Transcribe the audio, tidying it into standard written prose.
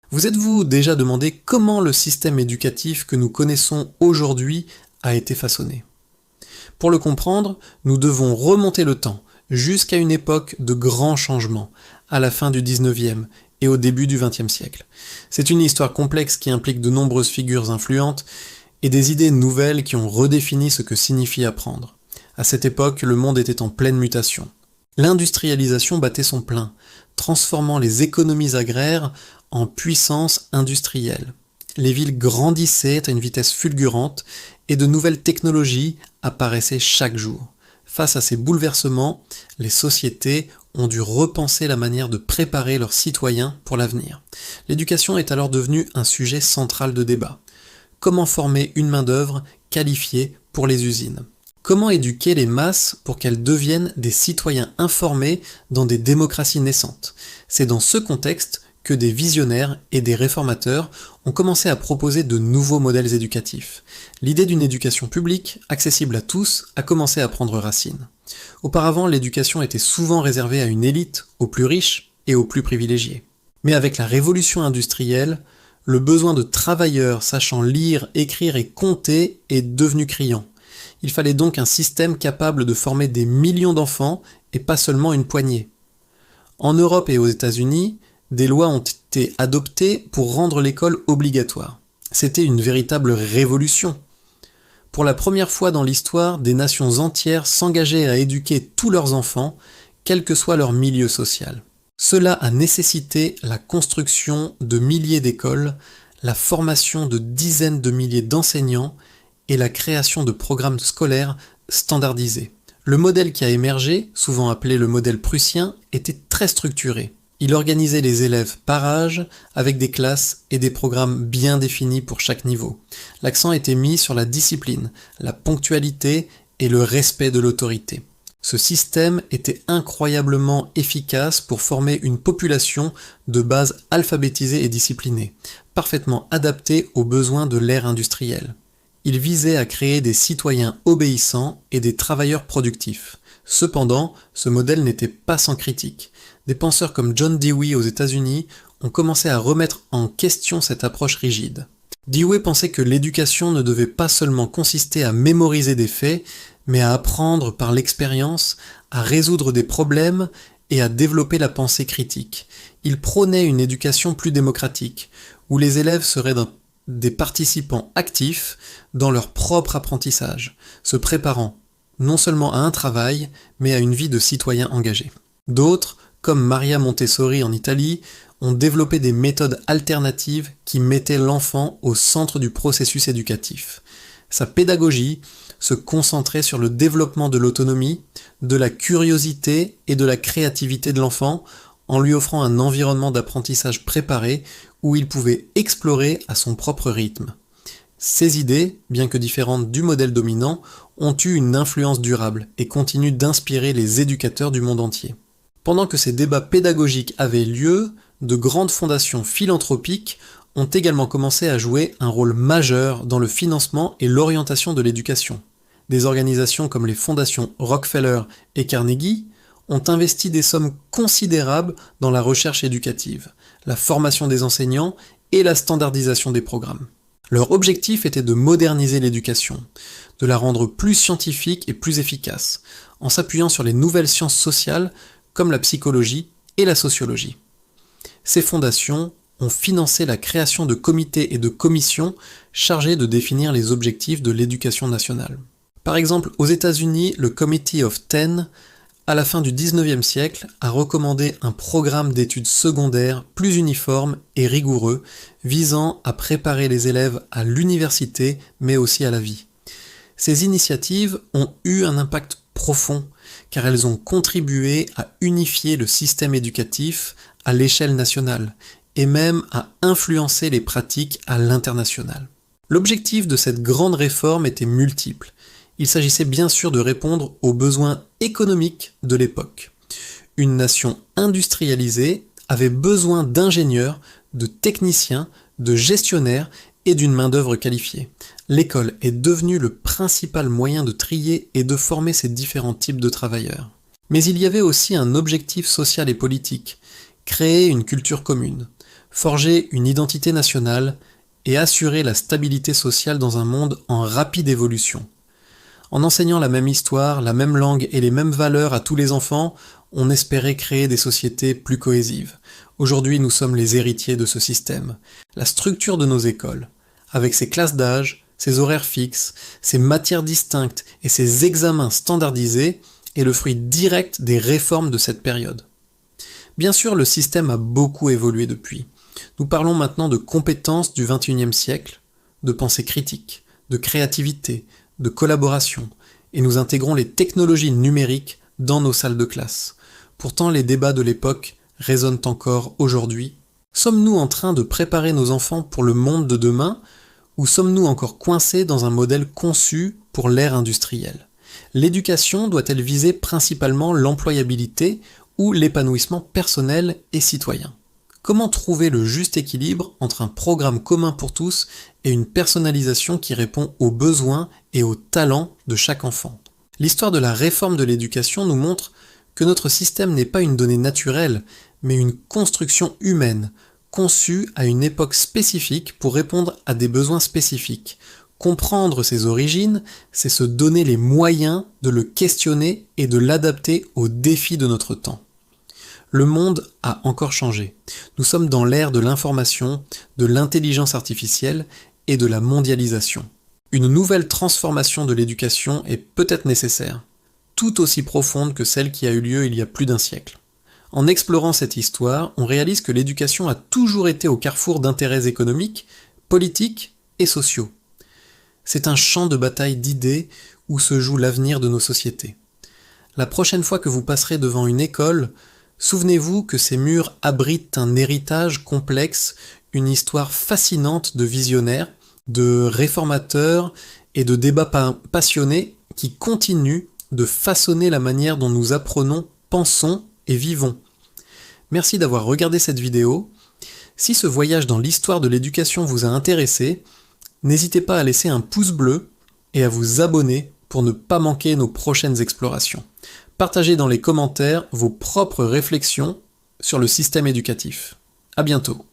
Vous êtes-vous déjà demandé comment le système éducatif que nous connaissons aujourd'hui a été façonné? Pour le comprendre, nous devons remonter le temps, jusqu'à une époque de grands changements, à la fin du 19e et au début du 20e siècle. C'est une histoire complexe qui implique de nombreuses figures influentes et des idées nouvelles qui ont redéfini ce que signifie apprendre. À cette époque, le monde était en pleine mutation. L'industrialisation battait son plein, transformant les économies agraires en puissance industrielle. Les villes grandissaient à une vitesse fulgurante et de nouvelles technologies apparaissaient chaque jour. Face à ces bouleversements, les sociétés ont dû repenser la manière de préparer leurs citoyens pour l'avenir. L'éducation est alors devenue un sujet central de débat. Comment former une main-d'œuvre qualifiée pour les usines? Comment éduquer les masses pour qu'elles deviennent des citoyens informés dans des démocraties naissantes? C'est dans ce contexte que des visionnaires et des réformateurs ont commencé à proposer de nouveaux modèles éducatifs. L'idée d'une éducation publique, accessible à tous, a commencé à prendre racine. Auparavant, l'éducation était souvent réservée à une élite, aux plus riches et aux plus privilégiés. Mais avec la révolution industrielle, le besoin de travailleurs sachant lire, écrire et compter est devenu criant. Il fallait donc un système capable de former des millions d'enfants et pas seulement une poignée. En Europe et aux États-Unis, des lois ont été adoptées pour rendre l'école obligatoire. C'était une véritable révolution. Pour la première fois dans l'histoire, des nations entières s'engageaient à éduquer tous leurs enfants, quel que soit leur milieu social. Cela a nécessité la construction de milliers d'écoles, la formation de dizaines de milliers d'enseignants et la création de programmes scolaires standardisés. Le modèle qui a émergé, souvent appelé le modèle prussien, était très structuré. Il organisait les élèves par âge, avec des classes et des programmes bien définis pour chaque niveau. L'accent était mis sur la discipline, la ponctualité et le respect de l'autorité. Ce système était incroyablement efficace pour former une population de base alphabétisée et disciplinée, parfaitement adaptée aux besoins de l'ère industrielle. Il visait à créer des citoyens obéissants et des travailleurs productifs. Cependant, ce modèle n'était pas sans critique. Des penseurs comme John Dewey aux États-Unis ont commencé à remettre en question cette approche rigide. Dewey pensait que l'éducation ne devait pas seulement consister à mémoriser des faits, mais à apprendre par l'expérience, à résoudre des problèmes et à développer la pensée critique. Il prônait une éducation plus démocratique, où les élèves seraient des participants actifs dans leur propre apprentissage, se préparant non seulement à un travail, mais à une vie de citoyen engagé. D'autres, comme Maria Montessori en Italie, ont développé des méthodes alternatives qui mettaient l'enfant au centre du processus éducatif. Sa pédagogie se concentrait sur le développement de l'autonomie, de la curiosité et de la créativité de l'enfant, en lui offrant un environnement d'apprentissage préparé où il pouvait explorer à son propre rythme. Ces idées, bien que différentes du modèle dominant, ont eu une influence durable et continuent d'inspirer les éducateurs du monde entier. Pendant que ces débats pédagogiques avaient lieu, de grandes fondations philanthropiques ont également commencé à jouer un rôle majeur dans le financement et l'orientation de l'éducation. Des organisations comme les fondations Rockefeller et Carnegie ont investi des sommes considérables dans la recherche éducative, la formation des enseignants et la standardisation des programmes. Leur objectif était de moderniser l'éducation, de la rendre plus scientifique et plus efficace, en s'appuyant sur les nouvelles sciences sociales comme la psychologie et la sociologie. Ces fondations ont financé la création de comités et de commissions chargés de définir les objectifs de l'éducation nationale. Par exemple, aux États-Unis, le Committee of Ten, à la fin du 19e siècle, a recommandé un programme d'études secondaires plus uniforme et rigoureux, visant à préparer les élèves à l'université, mais aussi à la vie. Ces initiatives ont eu un impact profond, car elles ont contribué à unifier le système éducatif à l'échelle nationale, et même à influencer les pratiques à l'international. L'objectif de cette grande réforme était multiple. Il s'agissait bien sûr de répondre aux besoins économiques de l'époque. Une nation industrialisée avait besoin d'ingénieurs, de techniciens, de gestionnaires et d'une main-d'œuvre qualifiée. L'école est devenue le principal moyen de trier et de former ces différents types de travailleurs. Mais il y avait aussi un objectif social et politique, créer une culture commune. forger une identité nationale et assurer la stabilité sociale dans un monde en rapide évolution. En enseignant la même histoire, la même langue et les mêmes valeurs à tous les enfants, on espérait créer des sociétés plus cohésives. Aujourd'hui, nous sommes les héritiers de ce système. La structure de nos écoles, avec ses classes d'âge, ses horaires fixes, ses matières distinctes et ses examens standardisés, est le fruit direct des réformes de cette période. Bien sûr, le système a beaucoup évolué depuis. Nous parlons maintenant de compétences du XXIe siècle, de pensée critique, de créativité, de collaboration, et nous intégrons les technologies numériques dans nos salles de classe. Pourtant, les débats de l'époque résonnent encore aujourd'hui. Sommes-nous en train de préparer nos enfants pour le monde de demain, ou sommes-nous encore coincés dans un modèle conçu pour l'ère industrielle ? L'éducation doit-elle viser principalement l'employabilité ou l'épanouissement personnel et citoyen ? Comment trouver le juste équilibre entre un programme commun pour tous et une personnalisation qui répond aux besoins et aux talents de chaque enfant ? L'histoire de la réforme de l'éducation nous montre que notre système n'est pas une donnée naturelle, mais une construction humaine, conçue à une époque spécifique pour répondre à des besoins spécifiques. Comprendre ses origines, c'est se donner les moyens de le questionner et de l'adapter aux défis de notre temps. Le monde a encore changé. Nous sommes dans l'ère de l'information, de l'intelligence artificielle et de la mondialisation. Une nouvelle transformation de l'éducation est peut-être nécessaire, tout aussi profonde que celle qui a eu lieu il y a plus d'un siècle. En explorant cette histoire, on réalise que l'éducation a toujours été au carrefour d'intérêts économiques, politiques et sociaux. C'est un champ de bataille d'idées où se joue l'avenir de nos sociétés. La prochaine fois que vous passerez devant une école, souvenez-vous que ces murs abritent un héritage complexe, une histoire fascinante de visionnaires, de réformateurs et de débats passionnés qui continuent de façonner la manière dont nous apprenons, pensons et vivons. Merci d'avoir regardé cette vidéo. Si ce voyage dans l'histoire de l'éducation vous a intéressé, n'hésitez pas à laisser un pouce bleu et à vous abonner pour ne pas manquer nos prochaines explorations. Partagez dans les commentaires vos propres réflexions sur le système éducatif. À bientôt.